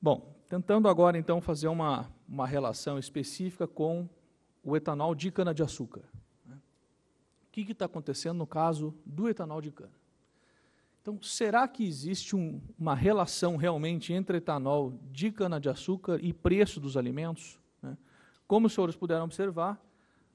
Bom, tentando agora, então, fazer uma relação específica com o etanol de cana-de-açúcar. O que está acontecendo no caso do etanol de cana? Então, será que existe uma relação realmente entre etanol de cana-de-açúcar e preço dos alimentos? Como os senhores puderam observar,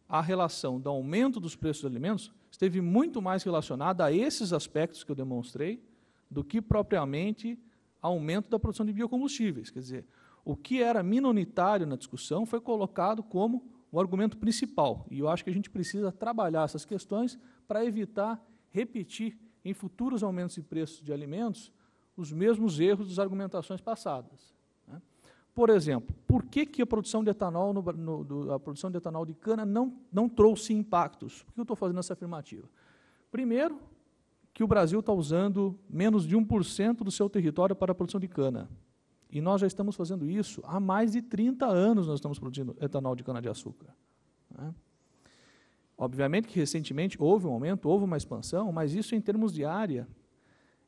a relação do aumento dos preços dos alimentos esteve muito mais relacionada a esses aspectos que eu demonstrei do que propriamente aumento da produção de biocombustíveis. Quer dizer, o que era minoritário na discussão foi colocado como o argumento principal. E eu acho que a gente precisa trabalhar essas questões para evitar repetir em futuros aumentos de preços de alimentos os mesmos erros das argumentações passadas. Por exemplo, por que a produção de etanol, a produção de etanol de cana não trouxe impactos? Por que eu estou fazendo essa afirmativa? Primeiro, que o Brasil está usando menos de 1% do seu território para a produção de cana. E nós já estamos fazendo isso há mais de 30 anos, nós estamos produzindo etanol de cana-de-açúcar. Obviamente que recentemente houve um aumento, houve uma expansão, mas isso em termos de área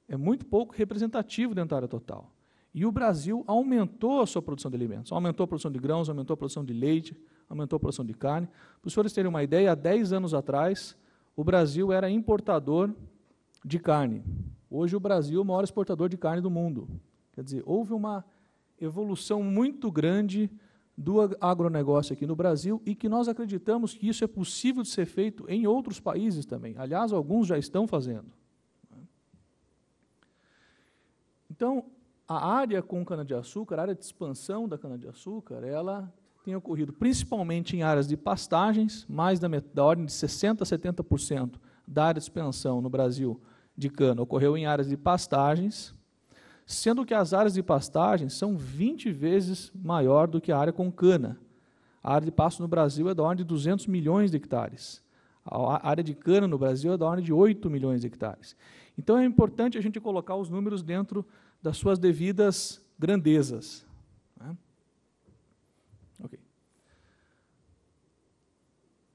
é muito pouco representativo dentro da área total. E o Brasil aumentou a sua produção de alimentos, aumentou a produção de grãos, aumentou a produção de leite, aumentou a produção de carne. Para os senhores terem uma ideia, há 10 anos atrás, o Brasil era importador de carne. Hoje o Brasil é o maior exportador de carne do mundo. Quer dizer, houve uma evolução muito grande do agronegócio aqui no Brasil e que nós acreditamos que isso é possível de ser feito em outros países também. Aliás, alguns já estão fazendo. Então, a área com cana-de-açúcar, a área de expansão da cana-de-açúcar, ela tem ocorrido principalmente em áreas de pastagens, mais da ordem de 60% a 70% da área de expansão no Brasil de cana ocorreu em áreas de pastagens, sendo que as áreas de pastagens são 20 vezes maior do que a área com cana. A área de pasto no Brasil é da ordem de 200 milhões de hectares. A área de cana no Brasil é da ordem de 8 milhões de hectares. Então, é importante a gente colocar os números dentro das suas devidas grandezas. Okay.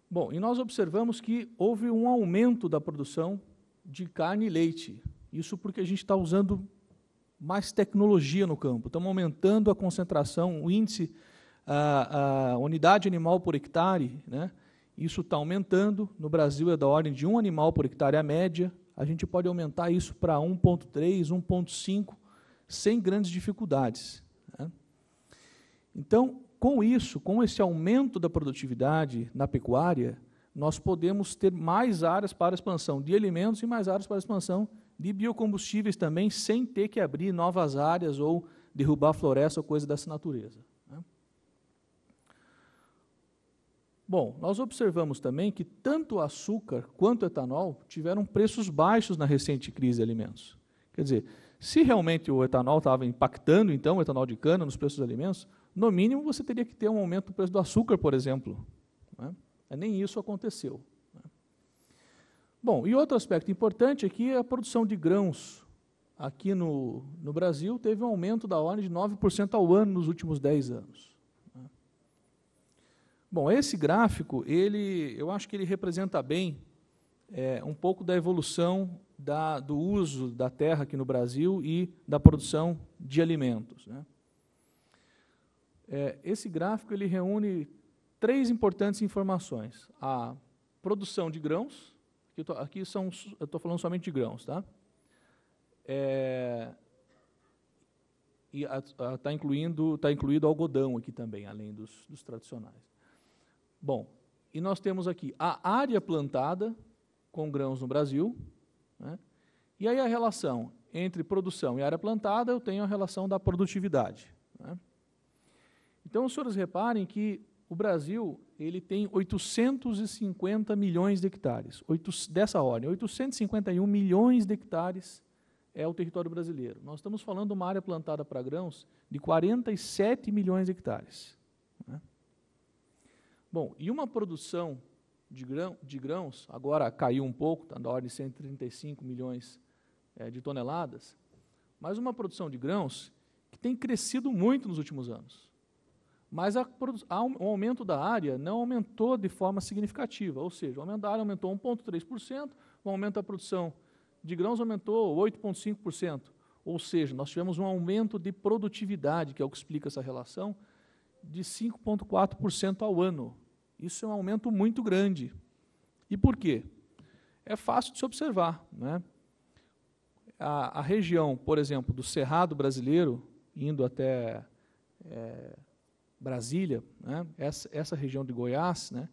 Bom, e nós observamos que houve um aumento da produção de carne e leite. Isso porque a gente está usando mais tecnologia no campo. Estamos aumentando a concentração, o índice, a unidade animal por hectare, né? Isso está aumentando. No Brasil é da ordem de 1 animal por hectare a média. A gente pode aumentar isso para 1,3, 1,5, sem grandes dificuldades. Né? Então, com isso, com esse aumento da produtividade na pecuária, nós podemos ter mais áreas para a expansão de alimentos e mais áreas para a expansão de biocombustíveis também, sem ter que abrir novas áreas ou derrubar floresta ou coisa dessa natureza. Né? Bom, nós observamos também que tanto o açúcar quanto o etanol tiveram preços baixos na recente crise de alimentos. Quer dizer, se realmente o etanol estava impactando, então, o etanol de cana nos preços dos alimentos, no mínimo você teria que ter um aumento do preço do açúcar, por exemplo. Né? Nem isso aconteceu. Né? Bom, e outro aspecto importante é que a produção de grãos aqui no Brasil teve um aumento da ordem de 9% ao ano nos últimos 10 anos. Né? Bom, esse gráfico, eu acho que ele representa bem um pouco da evolução do uso da terra aqui no Brasil e da produção de alimentos. Né? Esse gráfico ele reúne 3 importantes informações. A produção de grãos, aqui eu estou falando somente de grãos, tá? E está incluído algodão aqui também, além dos tradicionais. Bom, e nós temos aqui a área plantada com grãos no Brasil, né? E aí a relação entre produção e área plantada, eu tenho a relação da produtividade. Né? Então, os senhores reparem que o Brasil ele tem 850 milhões de hectares, dessa ordem, 851 milhões de hectares é o território brasileiro. Nós estamos falando de uma área plantada para grãos de 47 milhões de hectares. Né? Bom, e uma produção de grãos, agora caiu um pouco, está na ordem de 135 milhões de toneladas, mas uma produção de grãos que tem crescido muito nos últimos anos. Mas o aumento da área não aumentou de forma significativa, ou seja, o aumento da área aumentou 1,3%, o aumento da produção de grãos aumentou 8,5%. Ou seja, nós tivemos um aumento de produtividade, que é o que explica essa relação, de 5,4% ao ano. Isso é um aumento muito grande. E por quê? É fácil de se observar, né? A região, por exemplo, do Cerrado brasileiro, indo até Brasília, né? Essa região de Goiás, né?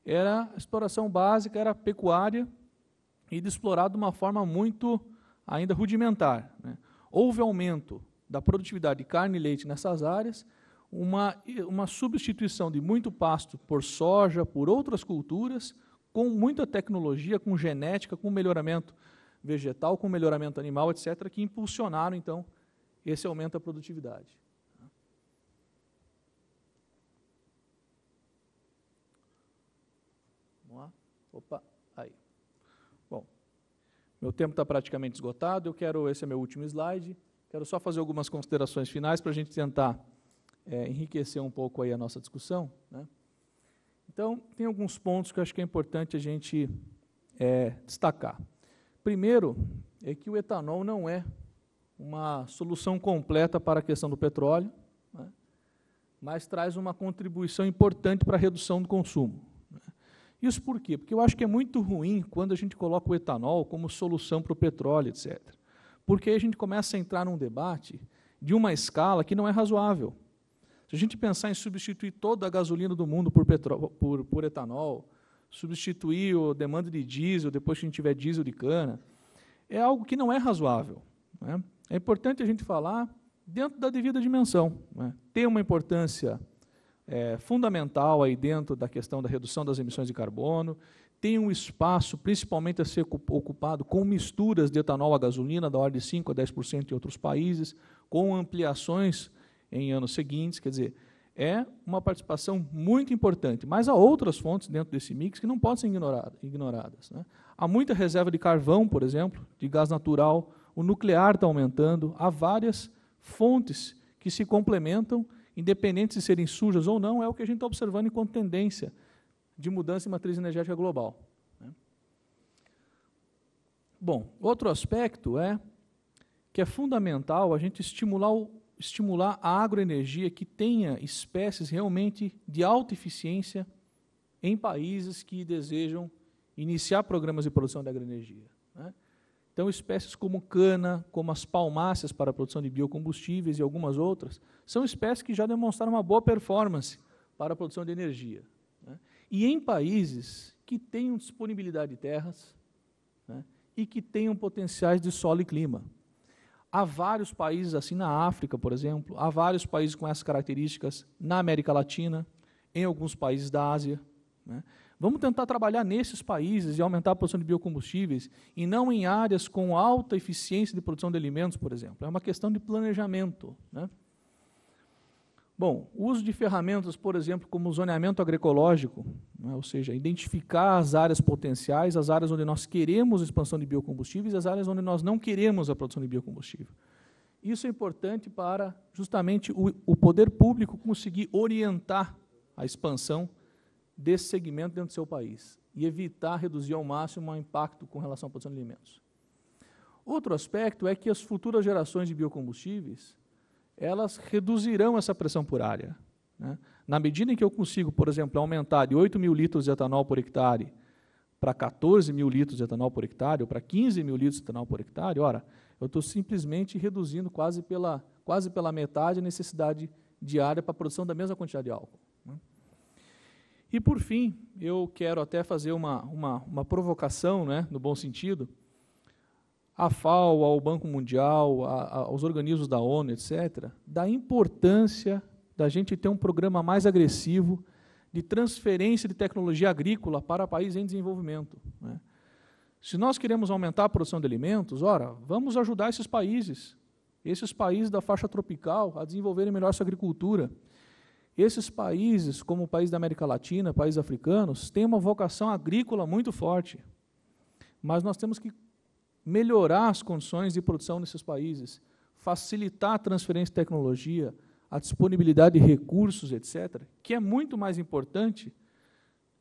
A exploração básica era pecuária e de explorar de uma forma muito ainda rudimentar, né? Houve aumento da produtividade de carne e leite nessas áreas, uma substituição de muito pasto por soja, por outras culturas, com muita tecnologia, com genética, com melhoramento vegetal, com melhoramento animal, etc., que impulsionaram, então, esse aumento da produtividade. Vamos lá? Opa, aí. Bom, meu tempo está praticamente esgotado, esse é meu último slide, quero só fazer algumas considerações finais para a gente tentar enriquecer um pouco aí a nossa discussão, né? Então, tem alguns pontos que eu acho que é importante a gente destacar. Primeiro, é que o etanol não é uma solução completa para a questão do petróleo, né, mas traz uma contribuição importante para a redução do consumo, né. Isso por quê? Porque eu acho que é muito ruim quando a gente coloca o etanol como solução para o petróleo, etc. Porque aí a gente começa a entrar num debate de uma escala que não é razoável. Se a gente pensar em substituir toda a gasolina do mundo por etanol, substituir a demanda de diesel depois que a gente tiver diesel de cana, é algo que não é razoável, né? É importante a gente falar dentro da devida dimensão, né? Tem uma importância fundamental aí dentro da questão da redução das emissões de carbono, tem um espaço principalmente a ser ocupado com misturas de etanol a gasolina, da ordem de 5% a 10% em outros países, com ampliações em anos seguintes, quer dizer, é uma participação muito importante, mas há outras fontes dentro desse mix que não podem ser ignoradas, né? Há muita reserva de carvão, por exemplo, de gás natural, o nuclear está aumentando, há várias fontes que se complementam, independente de serem sujas ou não, é o que a gente está observando enquanto tendência de mudança em matriz energética global, né? Bom, outro aspecto é que é fundamental a gente estimular a agroenergia que tenha espécies realmente de alta eficiência em países que desejam iniciar programas de produção de agroenergia, né? Então, espécies como cana, como as palmáceas para a produção de biocombustíveis e algumas outras, são espécies que já demonstraram uma boa performance para a produção de energia, né? E em países que tenham disponibilidade de terras, né, e que tenham potenciais de solo e clima. Há vários países assim na África, por exemplo, há vários países com essas características na América Latina, em alguns países da Ásia, né? Vamos tentar trabalhar nesses países e aumentar a produção de biocombustíveis, e não em áreas com alta eficiência de produção de alimentos, por exemplo. É uma questão de planejamento, né? Bom, o uso de ferramentas, por exemplo, como o zoneamento agroecológico, né, ou seja, identificar as áreas potenciais, as áreas onde nós queremos a expansão de biocombustíveis e as áreas onde nós não queremos a produção de biocombustível. Isso é importante para, justamente, o poder público conseguir orientar a expansão desse segmento dentro do seu país e evitar reduzir ao máximo o impacto com relação à produção de alimentos. Outro aspecto é que as futuras gerações de biocombustíveis, elas reduzirão essa pressão por área, né? Na medida em que eu consigo, por exemplo, aumentar de 8 mil litros de etanol por hectare para 14 mil litros de etanol por hectare, ou para 15 mil litros de etanol por hectare, ora, eu estou simplesmente reduzindo quase pela metade a necessidade diária para a produção da mesma quantidade de álcool, né? E, por fim, eu quero até fazer uma provocação, né, no bom sentido, à FAO, ao Banco Mundial, aos organismos da ONU, etc., da importância da gente ter um programa mais agressivo de transferência de tecnologia agrícola para países em desenvolvimento, né? Se nós queremos aumentar a produção de alimentos, ora, vamos ajudar esses países da faixa tropical, a desenvolverem melhor sua agricultura. Esses países, como o país da América Latina, países africanos, têm uma vocação agrícola muito forte, mas nós temos que melhorar as condições de produção nesses países, facilitar a transferência de tecnologia, a disponibilidade de recursos, etc., que é muito mais importante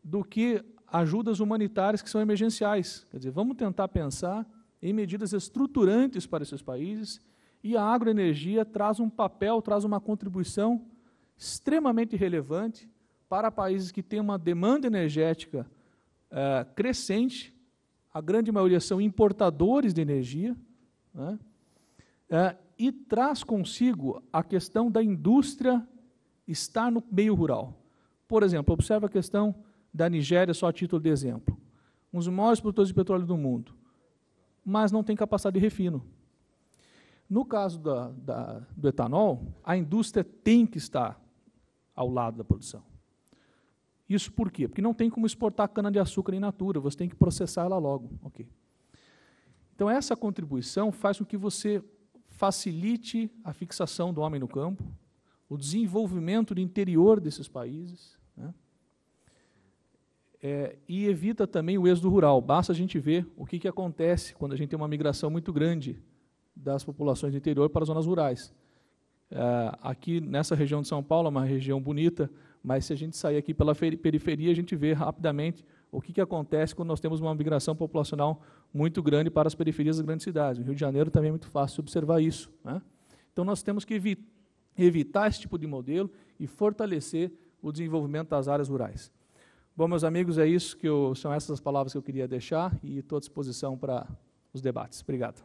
do que ajudas humanitárias que são emergenciais. Quer dizer, vamos tentar pensar em medidas estruturantes para esses países, E a agroenergia traz um papel, traz uma contribuição extremamente relevante para países que têm uma demanda energética crescente. A grande maioria são importadores de energia, né? E traz consigo a questão da indústria estar no meio rural. Por exemplo, observa a questão da Nigéria, só a título de exemplo. Um dos maiores produtores de petróleo do mundo, mas não tem capacidade de refino. No caso do etanol, a indústria tem que estar ao lado da produção. Isso por quê? Porque não tem como exportar cana-de-açúcar in natura, você tem que processar ela logo. Okay. Então, essa contribuição faz com que você facilite a fixação do homem no campo, o desenvolvimento do interior desses países, né? E evita também o êxodo rural. Basta a gente ver o que acontece quando a gente tem uma migração muito grande das populações do interior para as zonas rurais. Aqui, nessa região de São Paulo, é uma região bonita, mas se a gente sair aqui pela periferia, a gente vê rapidamente o que acontece quando nós temos uma migração populacional muito grande para as periferias das grandes cidades. No Rio de Janeiro também é muito fácil observar isso, né? Então, nós temos que evitar esse tipo de modelo e fortalecer o desenvolvimento das áreas rurais. Bom, meus amigos, é isso são essas as palavras que eu queria deixar e estou à disposição para os debates. Obrigado.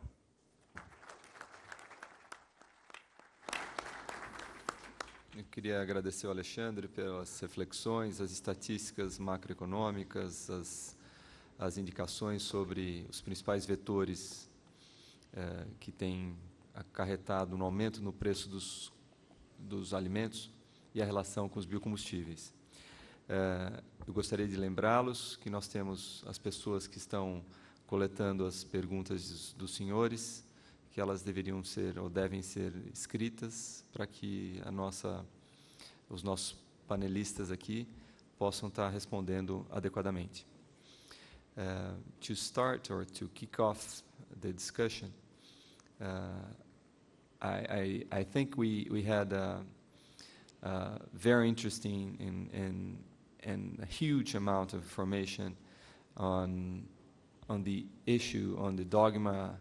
Eu queria agradecer ao Alexandre pelas reflexões, as estatísticas macroeconômicas, as indicações sobre os principais vetores que têm acarretado no aumento no preço dos alimentos e a relação com os biocombustíveis. Eu gostaria de lembrá-los que nós temos as pessoas que estão coletando as perguntas dos senhores, que elas deveriam ser ou devem ser escritas para que os nossos panelistas aqui possam estar respondendo adequadamente. To start or to kick off the discussion, I think we had a very interesting and a huge amount of information on the issue, on the dogma,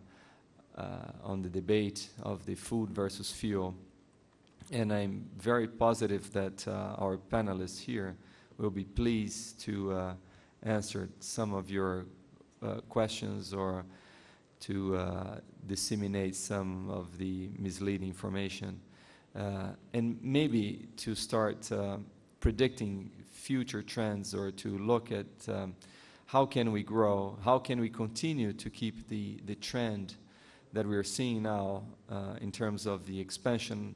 on the debate of the food versus fuel. And I'm very positive that our panelists here will be pleased to answer some of your questions or to disseminate some of the misleading information. And maybe to start predicting future trends or to look at how can we grow, how can we continue to keep the trend that we are seeing now in terms of the expansion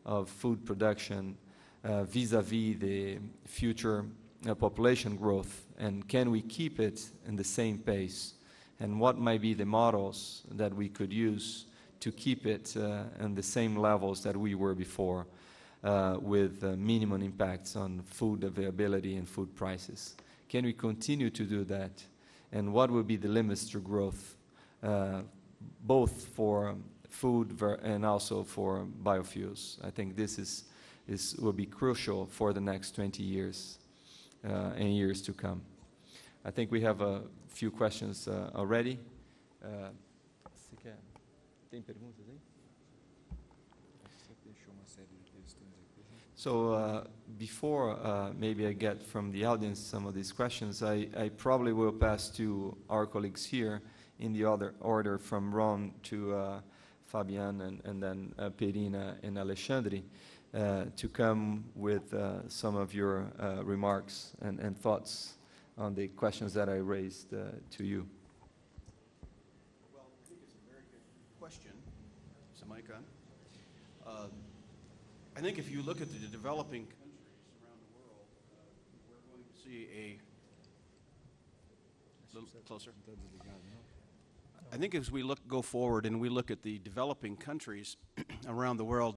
of food production vis-a-vis the future population growth, and can we keep it in the same pace, and what might be the models that we could use to keep it in the same levels that we were before, with minimum impacts on food availability and food prices. Can we continue to do that, and what will be the limits to growth, both for food and also for biofuels? I think this will be crucial for the next 20 years and years to come. I think we have a few questions already. Tem perguntas aí? So before maybe I get from the audience some of these questions, I probably will pass to our colleagues here in the other order from Ron to Fabian and then Perina and Alexandre to come with some of your remarks and thoughts on the questions that I raised to you. Well, I think it's a very good question. Is the mic on? I think if you look at the developing countries around the world, we're going to see a little closer. I think as we go forward and we look at the developing countries around the world,